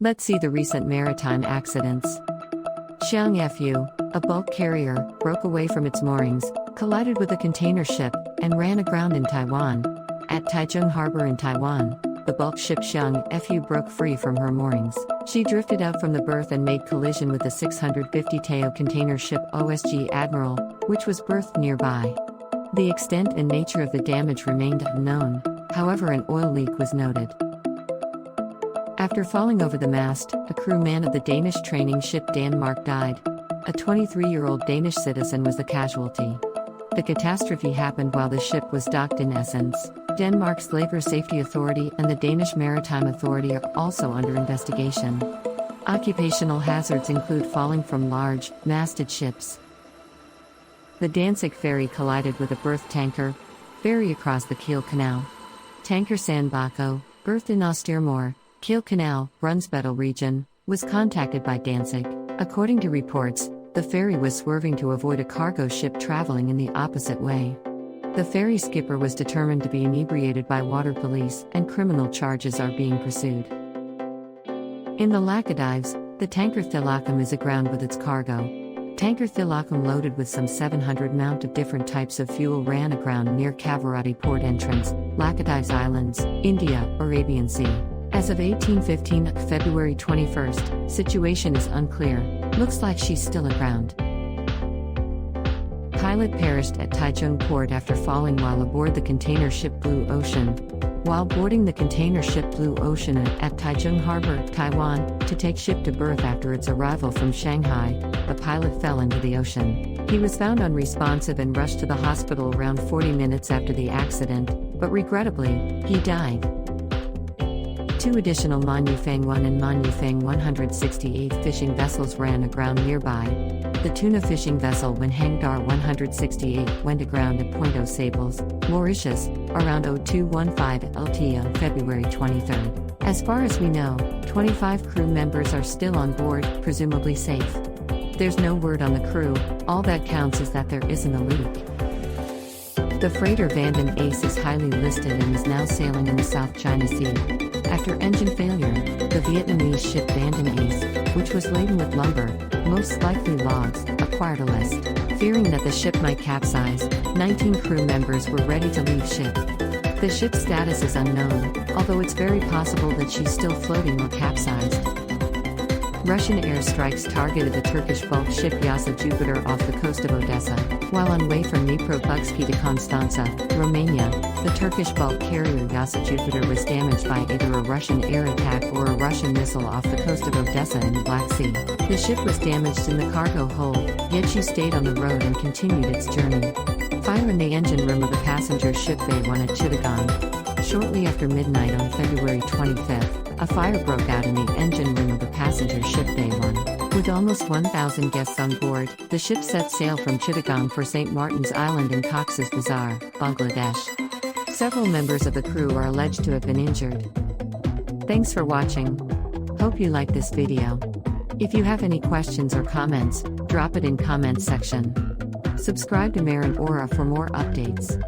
Let's see the recent maritime accidents. Xiang Fu, a bulk carrier, broke away from its moorings, collided with a container ship, and ran aground in Taiwan. At Taichung Harbor in Taiwan, the bulk ship Xiang Fu broke free from her moorings. She drifted out from the berth and made collision with the 650 TEU container ship OSG Admiral, which was berthed nearby. The extent and nature of the damage remained unknown, however an oil leak was noted. After falling over the mast, a crewman of the Danish training ship Denmark died. A 23-year-old Danish citizen was the casualty. The catastrophe happened while the ship was docked in Essence. Denmark's Labor Safety Authority and the Danish Maritime Authority are also under investigation. Occupational hazards include falling from large, masted ships. The Danzig ferry collided with a berthed tanker ferry across the Kiel Canal. Tanker San Baco, berthed in Oostermoor, Kiel Canal, Runsbedel region, was contacted by Danzig. According to reports, the ferry was swerving to avoid a cargo ship traveling in the opposite way. The ferry skipper was determined to be inebriated by water police, and criminal charges are being pursued. In the Laccadives, the tanker Thylacum is aground with its cargo. Tanker Thylacum loaded with some 700 mount of different types of fuel ran aground near Kavaratti port entrance, Laccadives Islands, India, Arabian Sea. As of 1815, February 21st, situation is unclear. Looks like she's still aground. Pilot perished at Taichung port after falling while aboard the container ship Blue Ocean. While boarding the container ship Blue Ocean at Taichung Harbor, Taiwan, to take ship to berth after its arrival from Shanghai, the pilot fell into the ocean. He was found unresponsive and rushed to the hospital around 40 minutes after the accident, but regrettably, he died. Two additional Manyufeng 1 and Manyufeng 168 fishing vessels ran aground nearby. The tuna fishing vessel Wenhangdar 168 went aground at Point Aux Sables, Mauritius, around 0215 LT on February 23. As far as we know, 25 crew members are still on board, presumably safe. There's no word on the crew, all that counts is that there isn't a leak. The freighter Vanden Ace is highly listed and is now sailing in the South China Sea. After engine failure, the Vietnamese ship Vanden Ace, which was laden with lumber, most likely logs, acquired a list. Fearing that the ship might capsize, 19 crew members were ready to leave ship. The ship's status is unknown, although it's very possible that she's still floating or capsized. Russian airstrikes targeted the Turkish bulk ship Yasa Jupiter off the coast of Odessa. While on way from Dnipropetrovsk to Constanța, Romania, the Turkish bulk carrier Yasa Jupiter was damaged by either a Russian air attack or a Russian missile off the coast of Odessa in the Black Sea. The ship was damaged in the cargo hold, yet she stayed on the road and continued its journey. Fire in the engine room of the passenger ship Bay-1 at Chittagong. Shortly after midnight on February 25, a fire broke out in the engine room of the passenger ship Bay-1. With almost 1,000 guests on board, the ship set sail from Chittagong for St. Martin's Island in Cox's Bazar, Bangladesh. Several members of the crew are alleged to have been injured. Thanks for watching. Hope you like this video. If you have any questions or comments, drop it in comments section. Subscribe to MarinAura for more updates.